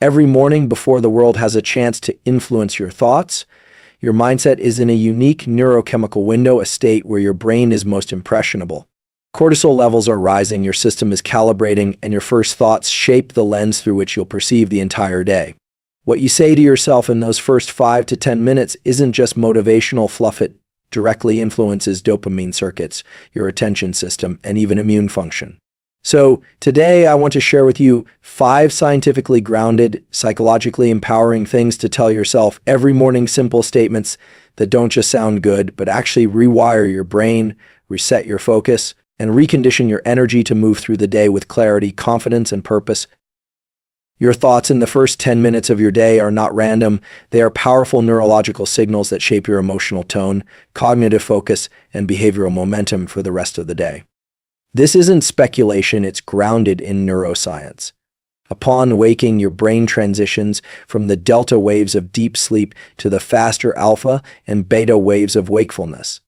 Every morning before the world has a chance to influence your thoughts, your mindset is in a unique neurochemical window, a state where your brain is most impressionable. Cortisol levels are rising, your system is calibrating, and your first thoughts shape the lens through which you'll perceive the entire day. What you say to yourself in those first 5 to 10 minutes isn't just motivational fluff. It directly influences dopamine circuits, your attention system, and even immune function. So today I want to share with you 5 scientifically grounded, psychologically empowering things to tell yourself every morning, simple statements that don't just sound good, but actually rewire your brain, reset your focus, and recondition your energy to move through the day with clarity, confidence, and purpose. Your thoughts in the first 10 minutes of your day are not random. They are powerful neurological signals that shape your emotional tone, cognitive focus, and behavioral momentum for the rest of the day. This isn't speculation, it's grounded in neuroscience. Upon waking, your brain transitions from the delta waves of deep sleep to the faster alpha and beta waves of wakefulness.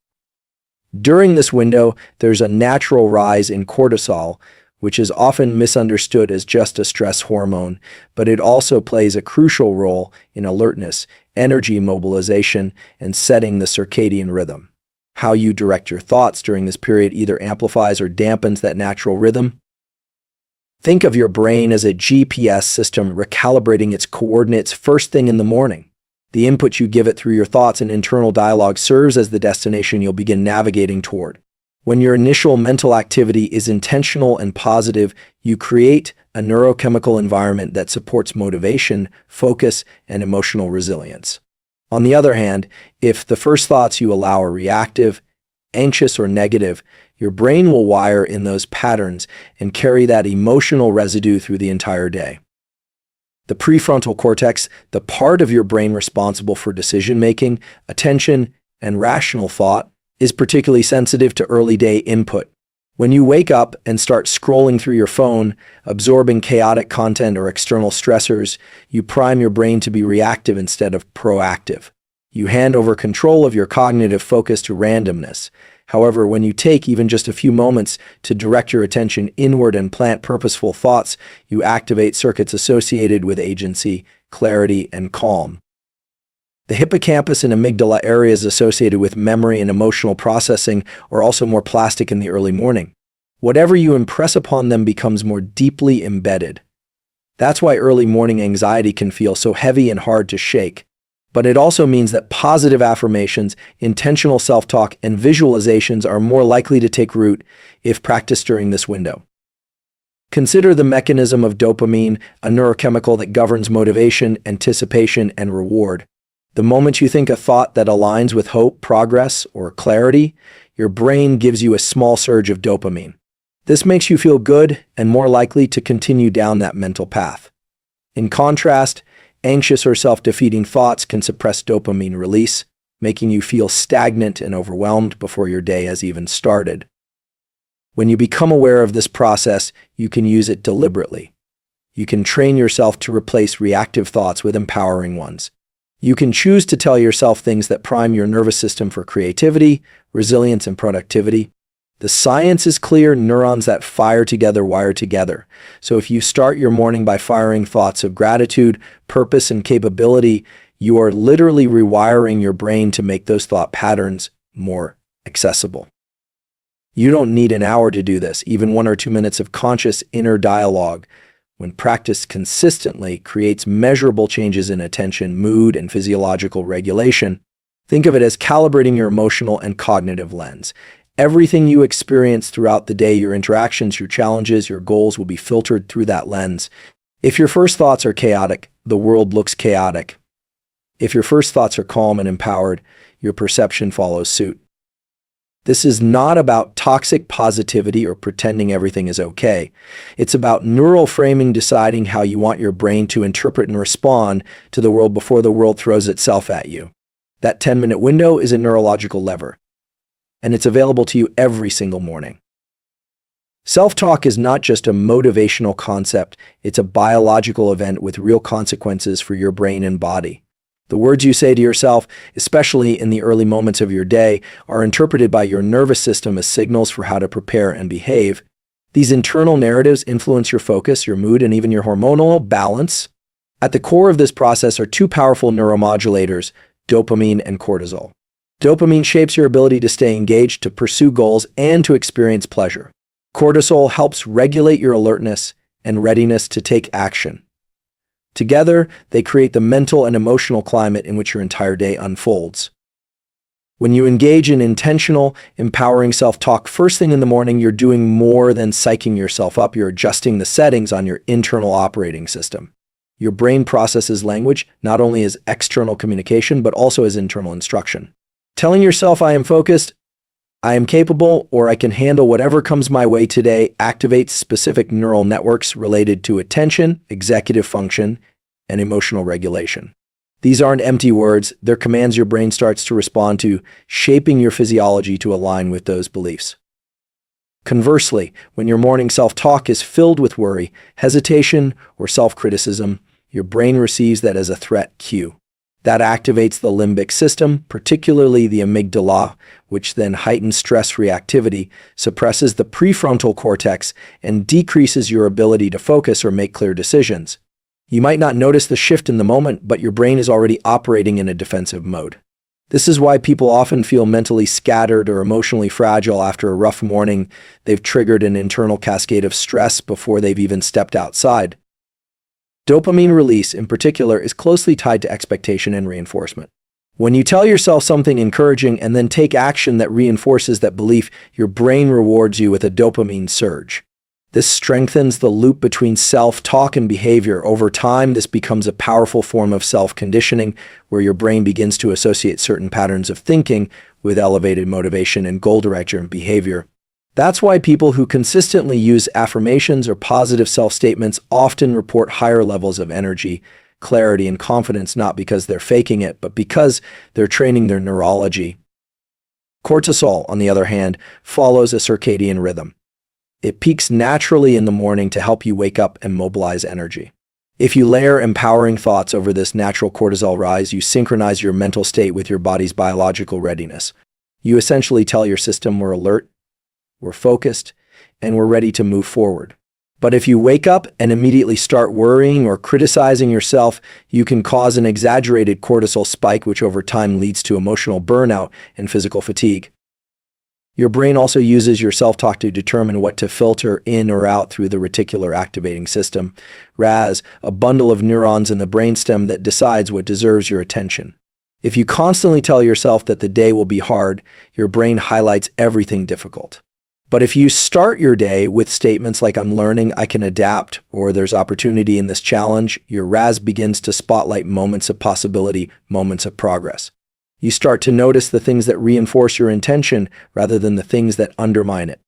During this window, there's a natural rise in cortisol, which is often misunderstood as just a stress hormone, but it also plays a crucial role in alertness, energy mobilization, and setting the circadian rhythm. How you direct your thoughts during this period either amplifies or dampens that natural rhythm. Think of your brain as a GPS system recalibrating its coordinates first thing in the morning. The input you give it through your thoughts and internal dialogue serves as the destination you'll begin navigating toward. When your initial mental activity is intentional and positive, you create a neurochemical environment that supports motivation, focus, and emotional resilience. On the other hand, if the first thoughts you allow are reactive, anxious, or negative, your brain will wire in those patterns and carry that emotional residue through the entire day. The prefrontal cortex, the part of your brain responsible for decision-making, attention, and rational thought, is particularly sensitive to early-day input. When you wake up and start scrolling through your phone, absorbing chaotic content or external stressors, you prime your brain to be reactive instead of proactive. You hand over control of your cognitive focus to randomness. However, when you take even just a few moments to direct your attention inward and plant purposeful thoughts, you activate circuits associated with agency, clarity, and calm. The hippocampus and amygdala areas associated with memory and emotional processing are also more plastic in the early morning. Whatever you impress upon them becomes more deeply embedded. That's why early morning anxiety can feel so heavy and hard to shake. But it also means that positive affirmations, intentional self-talk, and visualizations are more likely to take root if practiced during this window. Consider the mechanism of dopamine, a neurochemical that governs motivation, anticipation, and reward. The moment you think a thought that aligns with hope, progress, or clarity, your brain gives you a small surge of dopamine. This makes you feel good and more likely to continue down that mental path. In contrast, anxious or self-defeating thoughts can suppress dopamine release, making you feel stagnant and overwhelmed before your day has even started. When you become aware of this process, you can use it deliberately. You can train yourself to replace reactive thoughts with empowering ones. You can choose to tell yourself things that prime your nervous system for creativity, resilience, and productivity. The science is clear: neurons that fire together wire together. So if you start your morning by firing thoughts of gratitude, purpose, and capability, you are literally rewiring your brain to make those thought patterns more accessible. You don't need an hour to do this. Even 1 or 2 minutes of conscious inner dialogue, when practiced consistently, creates measurable changes in attention, mood, and physiological regulation. Think of it as calibrating your emotional and cognitive lens. Everything you experience throughout the day, your interactions, your challenges, your goals, will be filtered through that lens. If your first thoughts are chaotic, the world looks chaotic. If your first thoughts are calm and empowered, your perception follows suit. This is not about toxic positivity or pretending everything is okay. It's about neural framing, deciding how you want your brain to interpret and respond to the world before the world throws itself at you. That 10-minute window is a neurological lever, and it's available to you every single morning. Self-talk is not just a motivational concept, it's a biological event with real consequences for your brain and body. The words you say to yourself, especially in the early moments of your day, are interpreted by your nervous system as signals for how to prepare and behave. These internal narratives influence your focus, your mood, and even your hormonal balance. At the core of this process are two powerful neuromodulators, dopamine and cortisol. Dopamine shapes your ability to stay engaged, to pursue goals, and to experience pleasure. Cortisol helps regulate your alertness and readiness to take action. Together, they create the mental and emotional climate in which your entire day unfolds. When you engage in intentional, empowering self-talk first thing in the morning, you're doing more than psyching yourself up. You're adjusting the settings on your internal operating system. Your brain processes language not only as external communication, but also as internal instruction. Telling yourself, I am focused, I am capable, or I can handle whatever comes my way today activates specific neural networks related to attention, executive function, and emotional regulation. These aren't empty words, they're commands your brain starts to respond to, shaping your physiology to align with those beliefs. Conversely, when your morning self-talk is filled with worry, hesitation, or self-criticism, your brain receives that as a threat cue. That activates the limbic system, particularly the amygdala, which then heightens stress reactivity, suppresses the prefrontal cortex, and decreases your ability to focus or make clear decisions. You might not notice the shift in the moment, but your brain is already operating in a defensive mode. This is why people often feel mentally scattered or emotionally fragile after a rough morning. They've triggered an internal cascade of stress before they've even stepped outside. Dopamine release, in particular, is closely tied to expectation and reinforcement. When you tell yourself something encouraging and then take action that reinforces that belief, your brain rewards you with a dopamine surge. This strengthens the loop between self-talk and behavior. Over time, this becomes a powerful form of self-conditioning, where your brain begins to associate certain patterns of thinking with elevated motivation and goal-directed behavior. That's why people who consistently use affirmations or positive self-statements often report higher levels of energy, clarity, and confidence, not because they're faking it, but because they're training their neurology. Cortisol, on the other hand, follows a circadian rhythm. It peaks naturally in the morning to help you wake up and mobilize energy. If you layer empowering thoughts over this natural cortisol rise, you synchronize your mental state with your body's biological readiness. You essentially tell your system, we're alert, we're focused, and we're ready to move forward. But if you wake up and immediately start worrying or criticizing yourself, you can cause an exaggerated cortisol spike, which over time leads to emotional burnout and physical fatigue. Your brain also uses your self-talk to determine what to filter in or out through the reticular activating system, RAS, a bundle of neurons in the brainstem that decides what deserves your attention. If you constantly tell yourself that the day will be hard, your brain highlights everything difficult. But if you start your day with statements like, I'm learning, I can adapt, or there's opportunity in this challenge, your RAS begins to spotlight moments of possibility, moments of progress. You start to notice the things that reinforce your intention rather than the things that undermine it.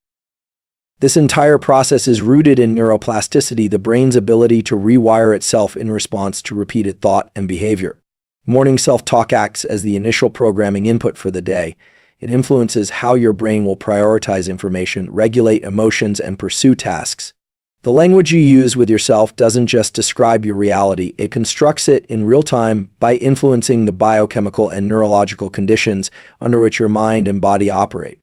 This entire process is rooted in neuroplasticity, the brain's ability to rewire itself in response to repeated thought and behavior. Morning self-talk acts as the initial programming input for the day. It influences how your brain will prioritize information, regulate emotions, and pursue tasks. The language you use with yourself doesn't just describe your reality, it constructs it in real time by influencing the biochemical and neurological conditions under which your mind and body operate.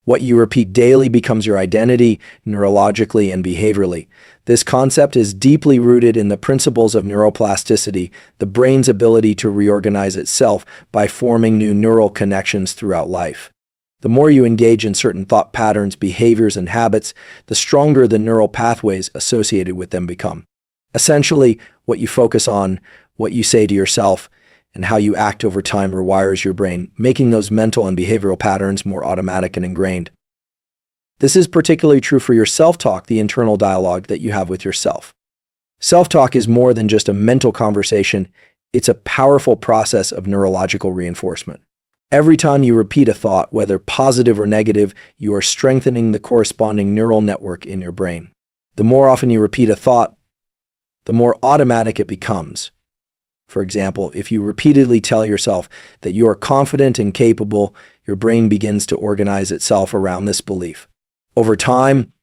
What you repeat daily becomes your identity, neurologically and behaviorally. This concept is deeply rooted in the principles of neuroplasticity, the brain's ability to reorganize itself by forming new neural connections throughout life. The more you engage in certain thought patterns, behaviors, and habits, the stronger the neural pathways associated with them become. Essentially, what you focus on, what you say to yourself, and how you act over time rewires your brain, making those mental and behavioral patterns more automatic and ingrained. This is particularly true for your self-talk, the internal dialogue that you have with yourself. Self-talk is more than just a mental conversation, it's a powerful process of neurological reinforcement. Every time you repeat a thought, whether positive or negative, you are strengthening the corresponding neural network in your brain. The more often you repeat a thought, the more automatic it becomes. For example, if you repeatedly tell yourself that you are confident and capable, your brain begins to organize itself around this belief. Over time,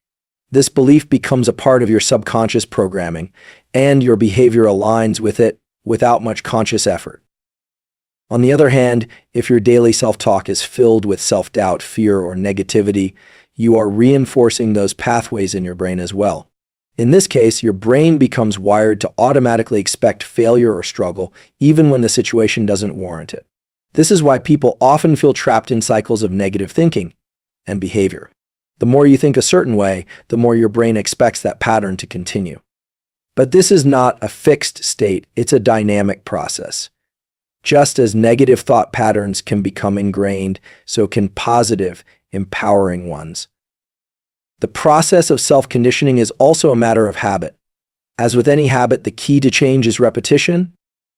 this belief becomes a part of your subconscious programming, and your behavior aligns with it without much conscious effort. On the other hand, if your daily self-talk is filled with self-doubt, fear, or negativity, you are reinforcing those pathways in your brain as well. In this case, your brain becomes wired to automatically expect failure or struggle, even when the situation doesn't warrant it. This is why people often feel trapped in cycles of negative thinking and behavior. The more you think a certain way, the more your brain expects that pattern to continue. But this is not a fixed state, it's a dynamic process. Just as negative thought patterns can become ingrained, so can positive, empowering ones. The process of self-conditioning is also a matter of habit. As with any habit, the key to change is repetition.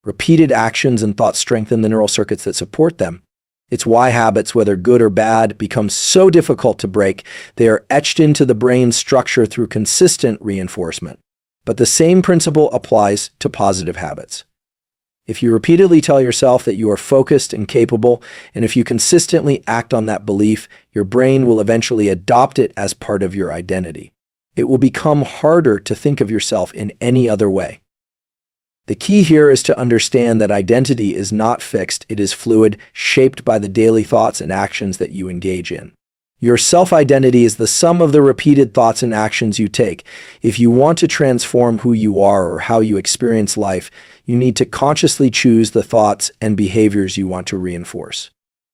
Repeated actions and thoughts strengthen the neural circuits that support them. It's why habits, whether good or bad, become so difficult to break. They are etched into the brain's structure through consistent reinforcement. But the same principle applies to positive habits. If you repeatedly tell yourself that you are focused and capable, and if you consistently act on that belief, your brain will eventually adopt it as part of your identity. It will become harder to think of yourself in any other way. The key here is to understand that identity is not fixed, it is fluid, shaped by the daily thoughts and actions that you engage in. Your self-identity is the sum of the repeated thoughts and actions you take. If you want to transform who you are or how you experience life, you need to consciously choose the thoughts and behaviors you want to reinforce.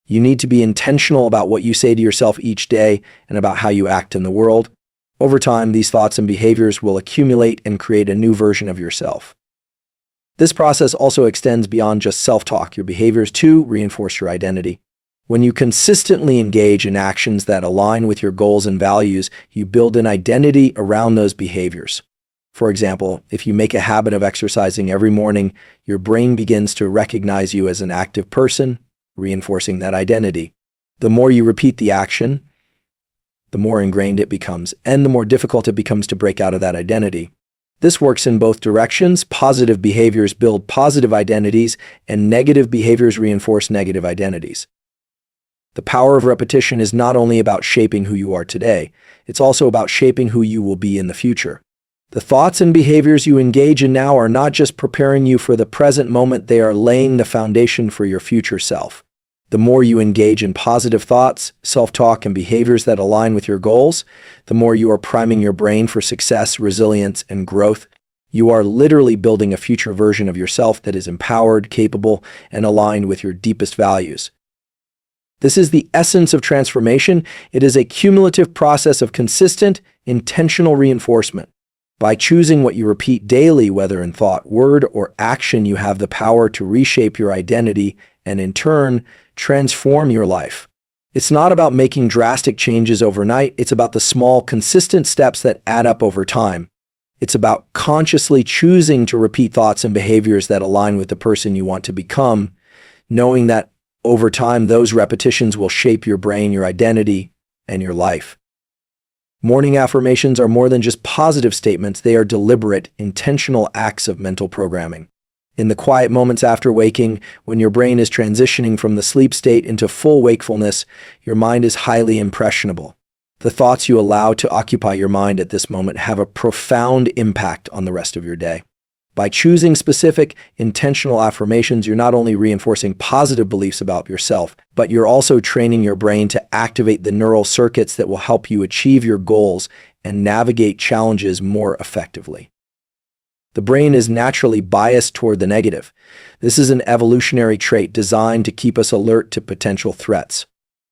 You need to be intentional about what you say to yourself each day and about how you act in the world. Over time, these thoughts and behaviors will accumulate and create a new version of yourself. This process also extends beyond just self-talk. Your behaviors, too, reinforce your identity. When you consistently engage in actions that align with your goals and values, you build an identity around those behaviors. For example, if you make a habit of exercising every morning, your brain begins to recognize you as an active person, reinforcing that identity. The more you repeat the action, the more ingrained it becomes, and the more difficult it becomes to break out of that identity. This works in both directions. Positive behaviors build positive identities, and negative behaviors reinforce negative identities. The power of repetition is not only about shaping who you are today, it's also about shaping who you will be in the future. The thoughts and behaviors you engage in now are not just preparing you for the present moment, they are laying the foundation for your future self. The more you engage in positive thoughts, self-talk, and behaviors that align with your goals, the more you are priming your brain for success, resilience, and growth. You are literally building a future version of yourself that is empowered, capable, and aligned with your deepest values. This is the essence of transformation. It is a cumulative process of consistent, intentional reinforcement. By choosing what you repeat daily, whether in thought, word, or action, you have the power to reshape your identity and, in turn, transform your life. It's not about making drastic changes overnight. It's about the small, consistent steps that add up over time. It's about consciously choosing to repeat thoughts and behaviors that align with the person you want to become, knowing that over time, those repetitions will shape your brain, your identity, and your life. Morning affirmations are more than just positive statements. They are deliberate, intentional acts of mental programming. In the quiet moments after waking, when your brain is transitioning from the sleep state into full wakefulness, your mind is highly impressionable. The thoughts you allow to occupy your mind at this moment have a profound impact on the rest of your day. By choosing specific, intentional affirmations, you're not only reinforcing positive beliefs about yourself, but you're also training your brain to activate the neural circuits that will help you achieve your goals and navigate challenges more effectively. The brain is naturally biased toward the negative. This is an evolutionary trait designed to keep us alert to potential threats.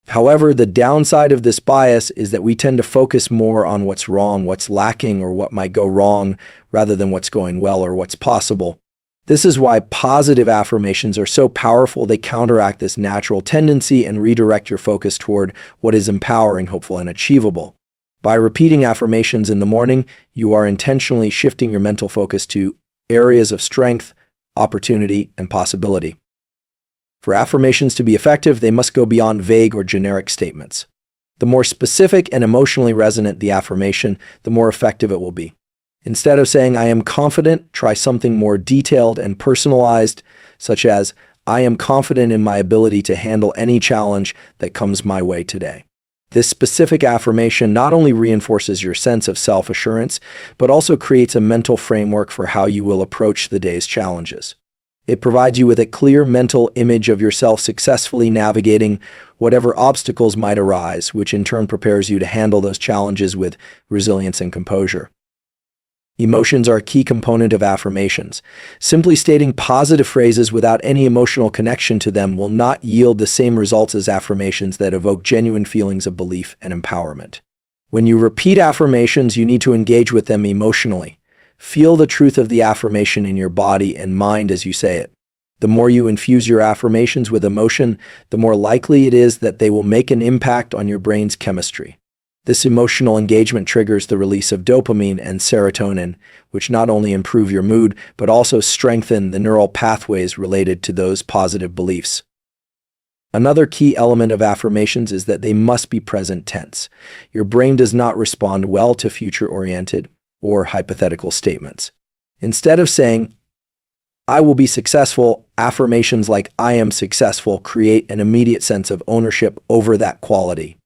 However, the downside of this bias is that we tend to focus more on what's wrong, what's lacking, or what might go wrong, rather than what's going well or what's possible. This is why positive affirmations are so powerful. They counteract this natural tendency and redirect your focus toward what is empowering, hopeful, and achievable. By repeating affirmations in the morning, you are intentionally shifting your mental focus to areas of strength, opportunity, and possibility. For affirmations to be effective, they must go beyond vague or generic statements. The more specific and emotionally resonant the affirmation, the more effective it will be. Instead of saying, "I am confident," try something more detailed and personalized, such as, "I am confident in my ability to handle any challenge that comes my way today." This specific affirmation not only reinforces your sense of self-assurance, but also creates a mental framework for how you will approach the day's challenges. It provides you with a clear mental image of yourself successfully navigating whatever obstacles might arise, which in turn prepares you to handle those challenges with resilience and composure. Emotions are a key component of affirmations. Simply stating positive phrases without any emotional connection to them will not yield the same results as affirmations that evoke genuine feelings of belief and empowerment. When you repeat affirmations, you need to engage with them emotionally. Feel the truth of the affirmation in your body and mind as you say it. The more you infuse your affirmations with emotion, the more likely it is that they will make an impact on your brain's chemistry. This emotional engagement triggers the release of dopamine and serotonin, which not only improve your mood, but also strengthen the neural pathways related to those positive beliefs. Another key element of affirmations is that they must be present tense. Your brain does not respond well to future-oriented or hypothetical statements. Instead of saying, "I will be successful," affirmations like "I am successful" create an immediate sense of ownership over that quality.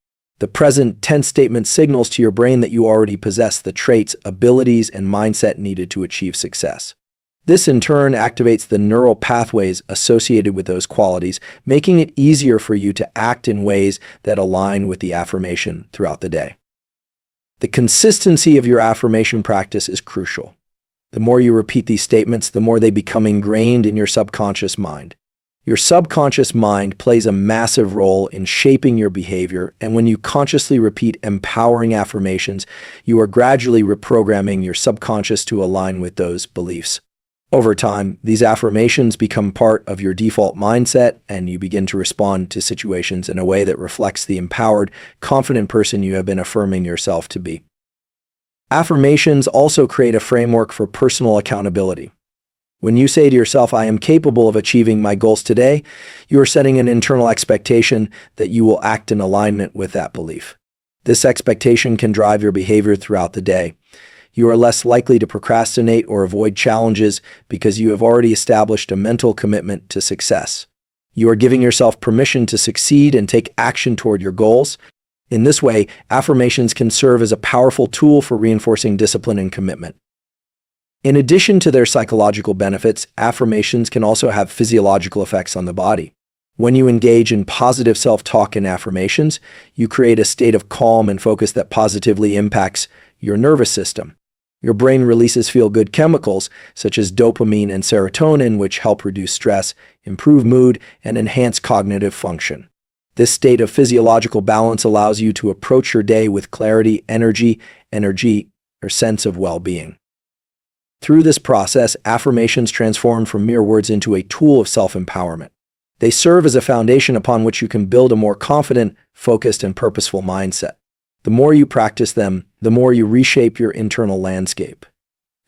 The present tense statement signals to your brain that you already possess the traits, abilities, and mindset needed to achieve success. This in turn activates the neural pathways associated with those qualities, making it easier for you to act in ways that align with the affirmation throughout the day. The consistency of your affirmation practice is crucial. The more you repeat these statements, the more they become ingrained in your subconscious mind. Your subconscious mind plays a massive role in shaping your behavior, and when you consciously repeat empowering affirmations, you are gradually reprogramming your subconscious to align with those beliefs. Over time, these affirmations become part of your default mindset, and you begin to respond to situations in a way that reflects the empowered, confident person you have been affirming yourself to be. Affirmations also create a framework for personal accountability. When you say to yourself, "I am capable of achieving my goals today," you are setting an internal expectation that you will act in alignment with that belief. This expectation can drive your behavior throughout the day. You are less likely to procrastinate or avoid challenges because you have already established a mental commitment to success. You are giving yourself permission to succeed and take action toward your goals. In this way, affirmations can serve as a powerful tool for reinforcing discipline and commitment. In addition to their psychological benefits, affirmations can also have physiological effects on the body. When you engage in positive self-talk and affirmations, you create a state of calm and focus that positively impacts your nervous system. Your brain releases feel-good chemicals, such as dopamine and serotonin, which help reduce stress, improve mood, and enhance cognitive function. This state of physiological balance allows you to approach your day with clarity, energy, or sense of well-being. Through this process, affirmations transform from mere words into a tool of self-empowerment. They serve as a foundation upon which you can build a more confident, focused, and purposeful mindset. The more you practice them, the more you reshape your internal landscape,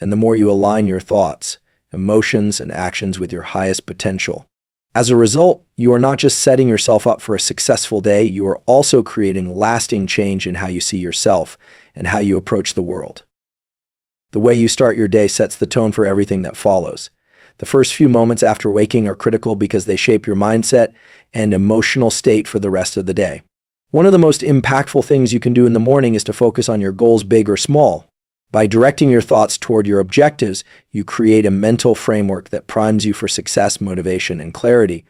and the more you align your thoughts, emotions, and actions with your highest potential. As a result, you are not just setting yourself up for a successful day, you are also creating lasting change in how you see yourself and how you approach the world. The way you start your day sets the tone for everything that follows. The first few moments after waking are critical because they shape your mindset and emotional state for the rest of the day. One of the most impactful things you can do in the morning is to focus on your goals, big or small. By directing your thoughts toward your objectives, you create a mental framework that primes you for success, motivation, and clarity.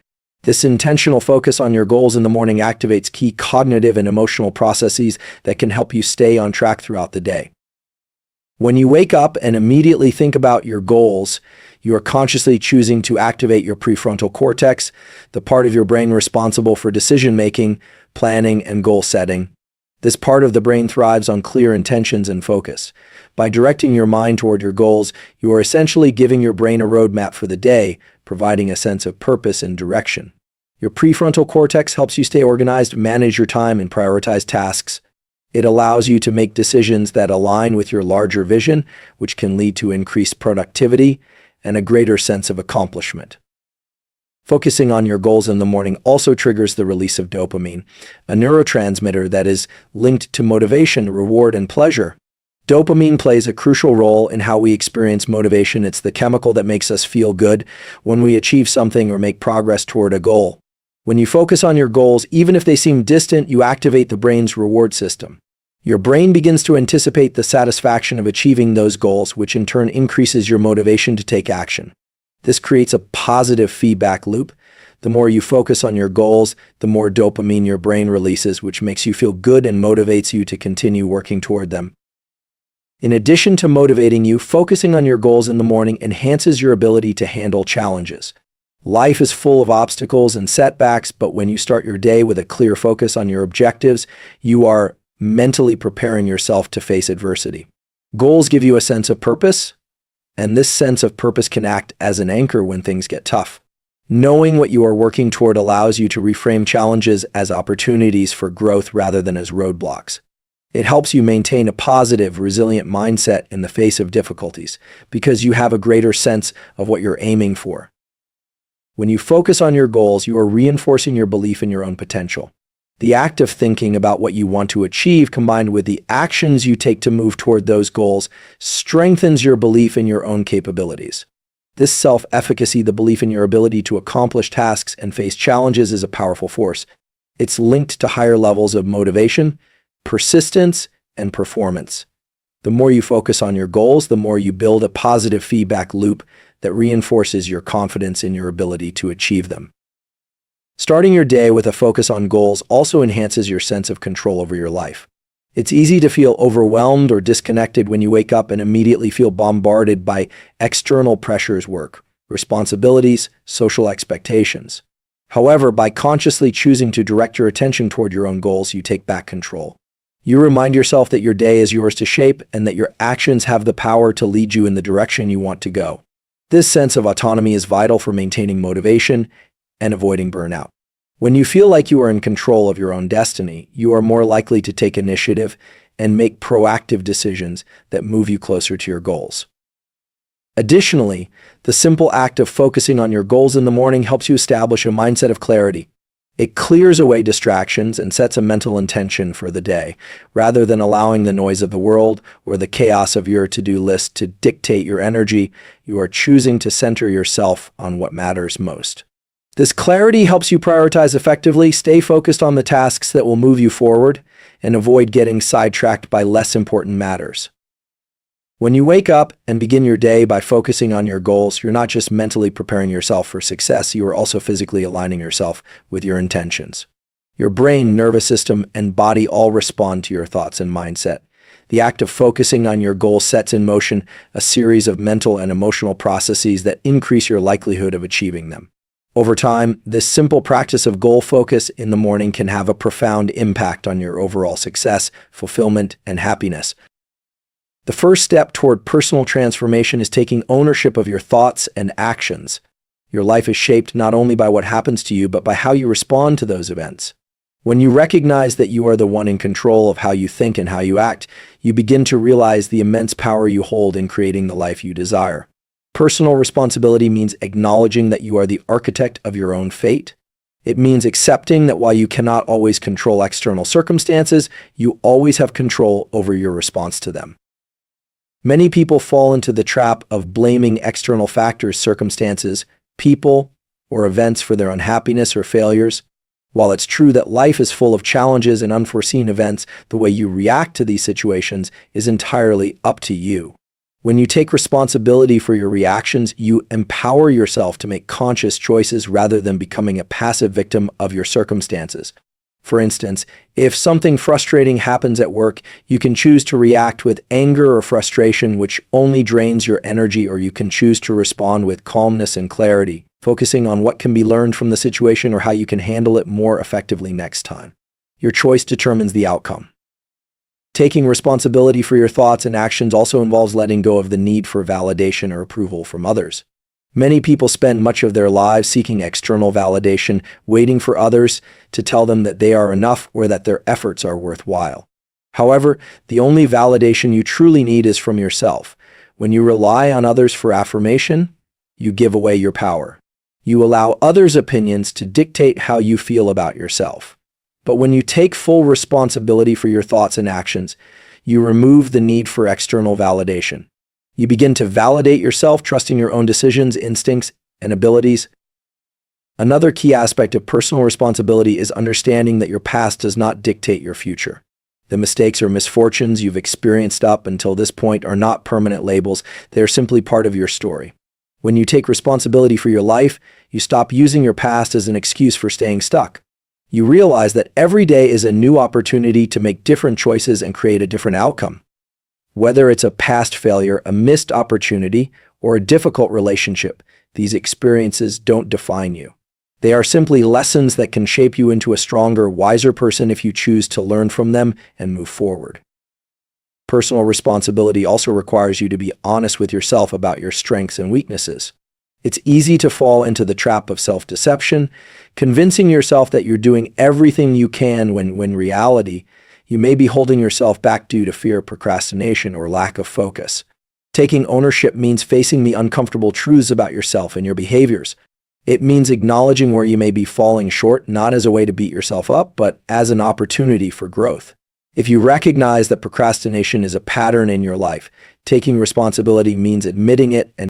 This intentional focus on your goals in the morning activates key cognitive and emotional processes that can help you stay on track throughout the day. When you wake up and immediately think about your goals, you are consciously choosing to activate your prefrontal cortex, the part of your brain responsible for decision-making, planning, and goal setting. This part of the brain thrives on clear intentions and focus. By directing your mind toward your goals, you are essentially giving your brain a roadmap for the day, providing a sense of purpose and direction. Your prefrontal cortex helps you stay organized, manage your time, and prioritize tasks. It allows you to make decisions that align with your larger vision, which can lead to increased productivity and a greater sense of accomplishment. Focusing on your goals in the morning also triggers the release of dopamine, a neurotransmitter that is linked to motivation, reward, and pleasure. Dopamine plays a crucial role in how we experience motivation. It's the chemical that makes us feel good when we achieve something or make progress toward a goal. When you focus on your goals, even if they seem distant, you activate the brain's reward system. Your brain begins to anticipate the satisfaction of achieving those goals, which in turn increases your motivation to take action. This creates a positive feedback loop. The more you focus on your goals, the more dopamine your brain releases, which makes you feel good and motivates you to continue working toward them. In addition to motivating you, focusing on your goals in the morning enhances your ability to handle challenges. Life is full of obstacles and setbacks, but when you start your day with a clear focus on your objectives, you are mentally preparing yourself to face adversity. Goals give you a sense of purpose, and this sense of purpose can act as an anchor when things get tough. Knowing what you are working toward allows you to reframe challenges as opportunities for growth rather than as roadblocks. It helps you maintain a positive, resilient mindset in the face of difficulties because you have a greater sense of what you're aiming for. When you focus on your goals, you are reinforcing your belief in your own potential. The act of thinking about what you want to achieve combined with the actions you take to move toward those goals strengthens your belief in your own capabilities. This self-efficacy, the belief in your ability to accomplish tasks and face challenges, is a powerful force. It's linked to higher levels of motivation, persistence, and performance. The more you focus on your goals, the more you build a positive feedback loop that reinforces your confidence in your ability to achieve them. Starting your day with a focus on goals also enhances your sense of control over your life. It's easy to feel overwhelmed or disconnected when you wake up and immediately feel bombarded by external pressures, work, responsibilities, social expectations. However, by consciously choosing to direct your attention toward your own goals, you take back control. You remind yourself that your day is yours to shape and that your actions have the power to lead you in the direction you want to go. This sense of autonomy is vital for maintaining motivation and avoiding burnout. When you feel like you are in control of your own destiny, you are more likely to take initiative and make proactive decisions that move you closer to your goals. Additionally, the simple act of focusing on your goals in the morning helps you establish a mindset of clarity. It clears away distractions and sets a mental intention for the day, rather than allowing the noise of the world or the chaos of your to-do list to dictate your energy. You are choosing to center yourself on what matters most. This clarity helps you prioritize effectively, stay focused on the tasks that will move you forward, and avoid getting sidetracked by less important matters. When you wake up and begin your day by focusing on your goals, you're not just mentally preparing yourself for success, you are also physically aligning yourself with your intentions. Your brain, nervous system, and body all respond to your thoughts and mindset. The act of focusing on your goal sets in motion a series of mental and emotional processes that increase your likelihood of achieving them. Over time, this simple practice of goal focus in the morning can have a profound impact on your overall success, fulfillment, and happiness. The first step toward personal transformation is taking ownership of your thoughts and actions. Your life is shaped not only by what happens to you, but by how you respond to those events. When you recognize that you are the one in control of how you think and how you act, you begin to realize the immense power you hold in creating the life you desire. Personal responsibility means acknowledging that you are the architect of your own fate. It means accepting that while you cannot always control external circumstances, you always have control over your response to them. Many people fall into the trap of blaming external factors, circumstances, people, or events for their unhappiness or failures. While it's true that life is full of challenges and unforeseen events, the way you react to these situations is entirely up to you. When you take responsibility for your reactions, you empower yourself to make conscious choices rather than becoming a passive victim of your circumstances. For instance, if something frustrating happens at work, you can choose to react with anger or frustration, which only drains your energy, or you can choose to respond with calmness and clarity, focusing on what can be learned from the situation or how you can handle it more effectively next time. Your choice determines the outcome. Taking responsibility for your thoughts and actions also involves letting go of the need for validation or approval from others. Many people spend much of their lives seeking external validation, waiting for others to tell them that they are enough or that their efforts are worthwhile. However, the only validation you truly need is from yourself. When you rely on others for affirmation, you give away your power. You allow others' opinions to dictate how you feel about yourself. But when you take full responsibility for your thoughts and actions, you remove the need for external validation. You begin to validate yourself, trusting your own decisions, instincts, and abilities. Another key aspect of personal responsibility is understanding that your past does not dictate your future. The mistakes or misfortunes you've experienced up until this point are not permanent labels. They are simply part of your story. When you take responsibility for your life, you stop using your past as an excuse for staying stuck. You realize that every day is a new opportunity to make different choices and create a different outcome. Whether it's a past failure, a missed opportunity, or a difficult relationship, these experiences don't define you. They are simply lessons that can shape you into a stronger, wiser person if you choose to learn from them and move forward. Personal responsibility also requires you to be honest with yourself about your strengths and weaknesses. It's easy to fall into the trap of self-deception, convincing yourself that you're doing everything you can when in reality, you may be holding yourself back due to fear, procrastination, or lack of focus. Taking ownership means facing the uncomfortable truths about yourself and your behaviors. It means acknowledging where you may be falling short, not as a way to beat yourself up, but as an opportunity for growth. If you recognize that procrastination is a pattern in your life, taking responsibility means admitting it and